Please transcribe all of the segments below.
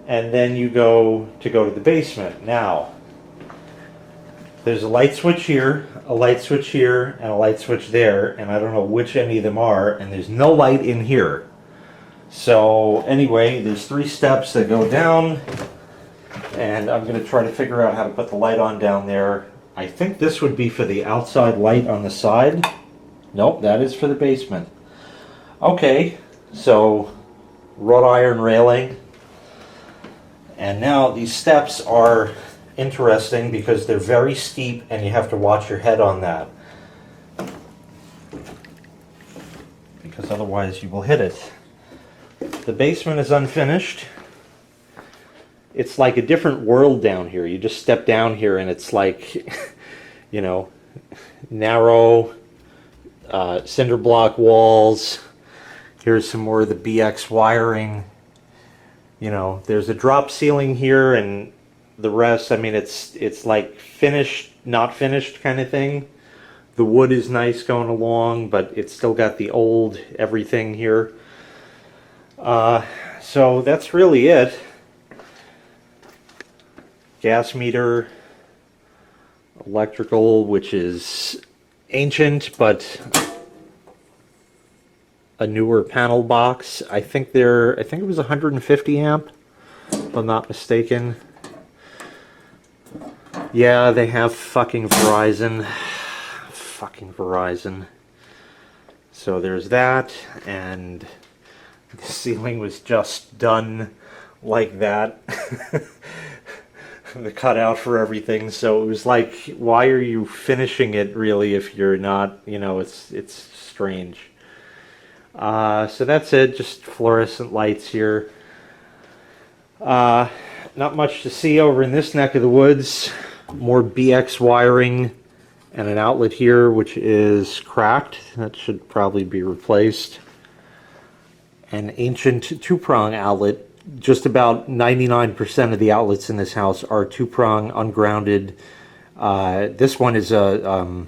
and then you go to the basement. Now, there's a light switch here, a light switch here, and a light switch there, and I don't know which any of them are, and there's no light in here. So anyway, there's 3 steps that go down, and I'm going to try to figure out how to put the light on down there. I think this would be for the outside light on the side. Nope, that is for the basement. Okay, so wrought iron railing. And now these steps are interesting because they're very steep and you have to watch your head on that, because otherwise you will hit it. The basement is unfinished. It's like a different world down here. You just step down here and it's like, you know, narrow cinder block walls. Here's some more of the BX wiring. You know, there's a drop ceiling here, and the rest, I mean, it's like finished, not finished kind of thing. The wood is nice going along, but it's still got the old everything here. So that's really it. Gas meter, electrical, which is ancient, but a newer panel box. I think it was 150 amp, if I'm not mistaken. Yeah, they have fucking Verizon. Fucking Verizon. So there's that, and the ceiling was just done like that. The cutout for everything. So it was like, why are you finishing it really if you're not, you know, it's strange. So that's it, just fluorescent lights here. Not much to see over in this neck of the woods. More BX wiring and an outlet here which is cracked. That should probably be replaced. An ancient 2-prong outlet. Just about 99% of the outlets in this house are 2-prong, ungrounded. This one is a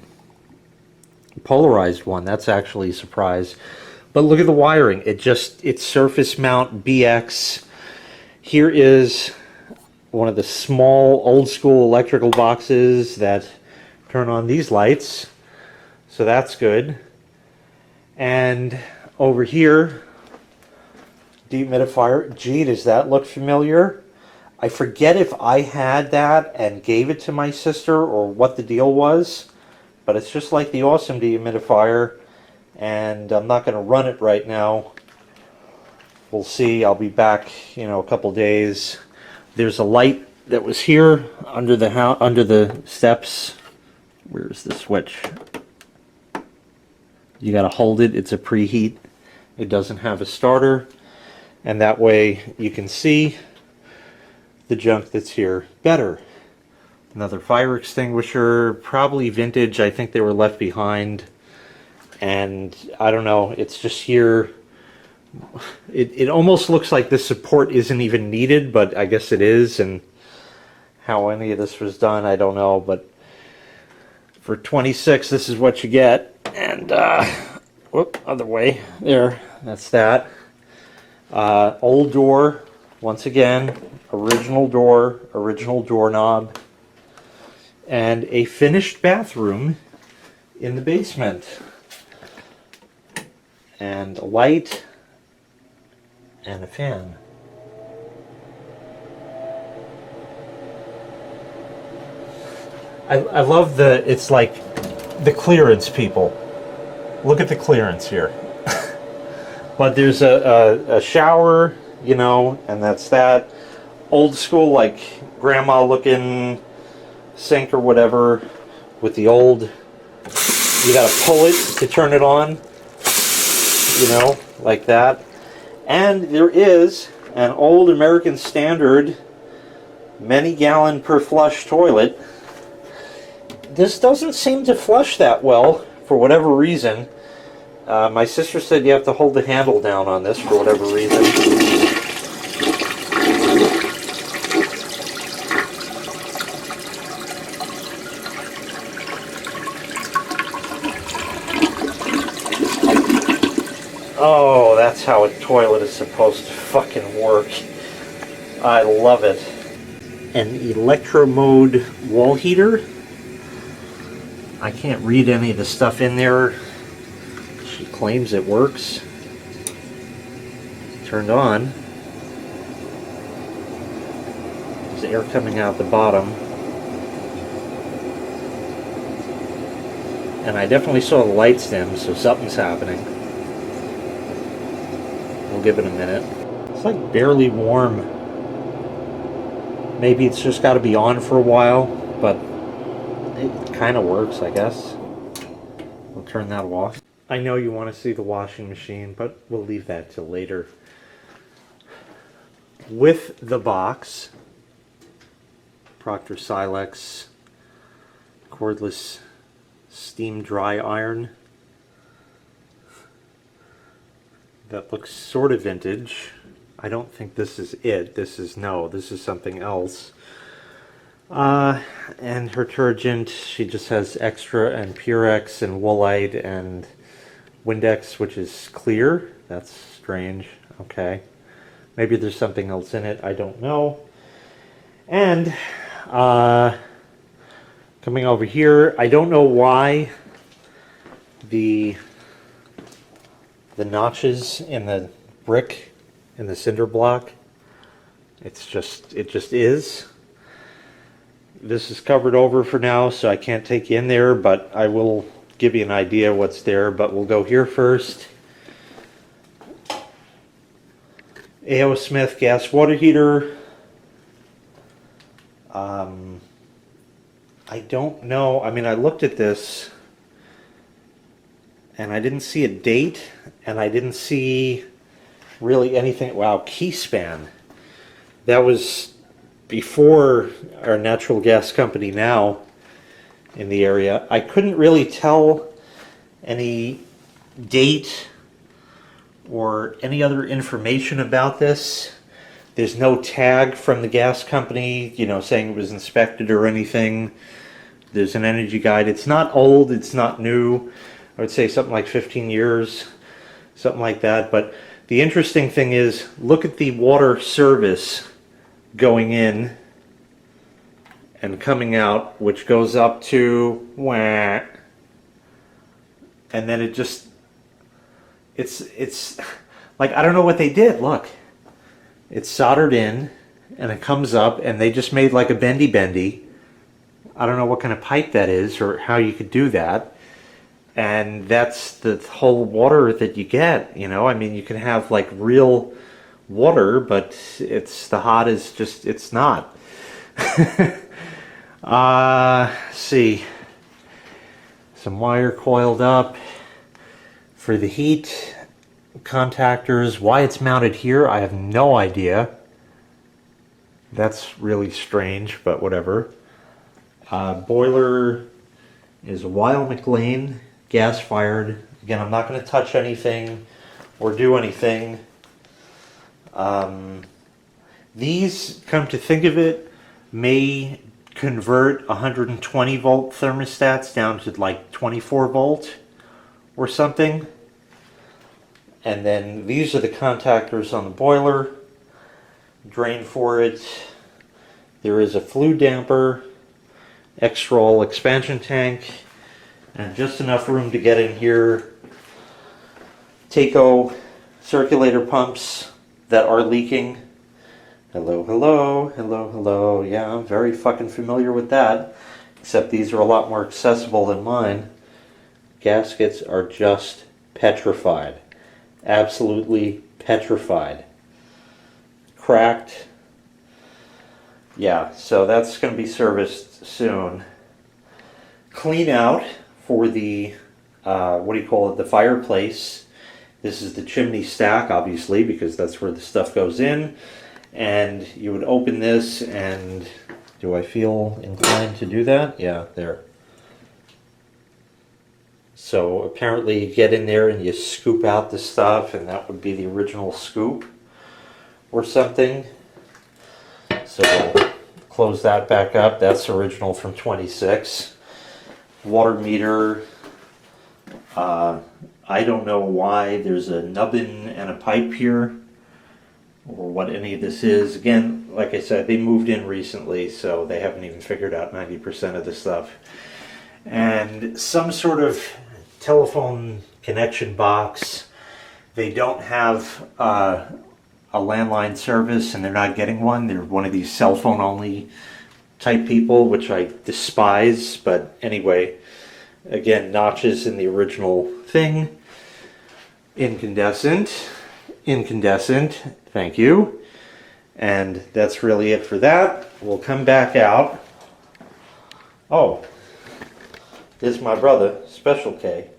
polarized one. That's actually a surprise. But look at the wiring. It's surface mount BX. Here is one of the small old school electrical boxes that turn on these lights. So that's good. And over here, dehumidifier. Gee, does that look familiar? I forget if I had that and gave it to my sister or what the deal was, but it's just like the awesome dehumidifier, and I'm not going to run it right now. We'll see. I'll be back, you know, a couple days. There's a light that was here under the steps. Where's the switch? You got to hold it. It's a preheat. It doesn't have a starter. And that way you can see the junk that's here better. Another fire extinguisher, probably vintage. I think they were left behind. And I don't know, it's just here. It almost looks like this support isn't even needed, but I guess it is. And how any of this was done, I don't know. But for $26, this is what you get. And, whoop, other way. There, that's that. Old door, once again, original door, original doorknob, and a finished bathroom in the basement, and a light, and a fan. I love it's like the clearance, people. Look at the clearance here. But there's a shower, you know, and that's that. Old school, like grandma looking sink or whatever with the old, you gotta pull it to turn it on, you know, like that. And there is an old American standard many gallon per flush toilet. This doesn't seem to flush that well for whatever reason. My sister said you have to hold the handle down on this for whatever reason. Oh, that's how a toilet is supposed to fucking work. I love it. An electro mode wall heater. I can't read any of the stuff in there. She claims it works. Turned on. There's air coming out the bottom. And I definitely saw the lights dim, so something's happening. We'll give it a minute. It's like barely warm. Maybe it's just got to be on for a while, but it kind of works, I guess. We'll turn that off. I know you want to see the washing machine, but we'll leave that till later. With the box, Proctor Silex cordless steam dry iron. That looks sort of vintage. I don't think this is it. This is something else. And her detergent, she just has Extra and Purex and Woolite and Windex, which is clear. That's strange. Okay. Maybe there's something else in it. I don't know. And coming over here, I don't know why the notches in the brick in the cinder block. It just is. This is covered over for now, so I can't take you in there, but I will give you an idea what's there. But we'll go here first. A.O. Smith gas water heater. I don't know. I mean, I looked at this and I didn't see a date, and I didn't see really anything. Wow, key span. That was before our natural gas company now in the area. I couldn't really tell any date or any other information about this. There's no tag from the gas company, you know, saying it was inspected or anything. There's an energy guide. It's not old, it's not new. I would say something like 15 years, something like that. But the interesting thing is, look at the water service going in and coming out, which goes up to wah, and then it just, it's like, I don't know what they did. Look, it's soldered in and it comes up, and they just made like a bendy. I don't know what kind of pipe that is or how you could do that. And that's the whole water that you get, you know. I mean, you can have like real water, but it's, the hot is just, it's not. See, some wire coiled up for the heat contactors. Why it's mounted here, I have no idea. That's really strange, but whatever. Boiler is a Weil McLean, gas fired. Again, I'm not going to touch anything or do anything. These, come to think of it, may convert 120 volt thermostats down to like 24 volt or something. And then these are the contactors on the boiler. Drain for it. There is a flue damper, X-roll expansion tank, and just enough room to get in here. Taco circulator pumps that are leaking. Hello, hello, hello, hello. Yeah, I'm very fucking familiar with that. Except these are a lot more accessible than mine. Gaskets are just petrified. Absolutely petrified. Cracked. Yeah, so that's going to be serviced soon. Clean out for the, what do you call it, the fireplace. This is the chimney stack, obviously, because that's where the stuff goes in. And you would open this, and do I feel inclined to do that? Yeah, there. So apparently you get in there and you scoop out the stuff, and that would be the original scoop or something. So close that back up. That's original from 26. Water meter. I don't know why there's a nubbin and a pipe here, or what any of this is. Again, like I said, they moved in recently, so they haven't even figured out 90% of the stuff. And some sort of telephone connection box. They don't have a landline service, and they're not getting one. They're one of these cell phone only type people, which I despise. But anyway, again, notches in the original thing. Incandescent, thank you. And that's really it for that. We'll come back out. Oh, this is my brother, Special K.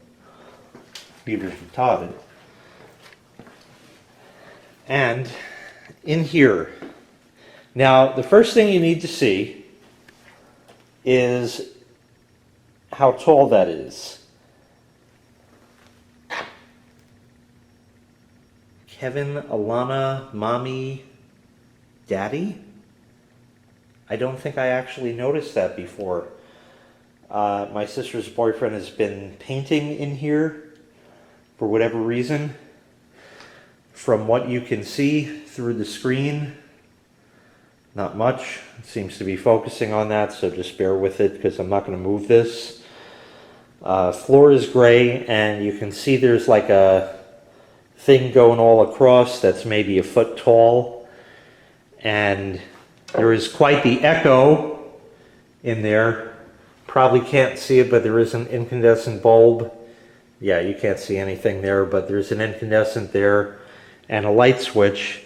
He's retarded. And in here, now the first thing you need to see is how tall that is. Kevin, Alana, Mommy, Daddy? I don't think I actually noticed that before. My sister's boyfriend has been painting in here for whatever reason. From what you can see through the screen, not much. It seems to be focusing on that, so just bear with it because I'm not going to move this. Floor is gray, and you can see there's like a thing going all across that's maybe a foot tall. And there is quite the echo in there. Probably can't see it, but there is an incandescent bulb. Yeah, you can't see anything there, but there's an incandescent there and a light switch.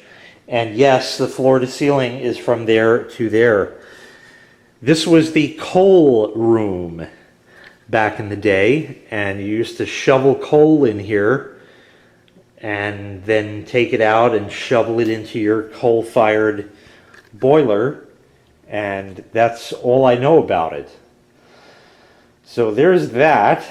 And yes, the floor to ceiling is from there to there. This was the coal room back in the day, and you used to shovel coal in here and then take it out and shovel it into your coal-fired boiler, and that's all I know about it. So there's that.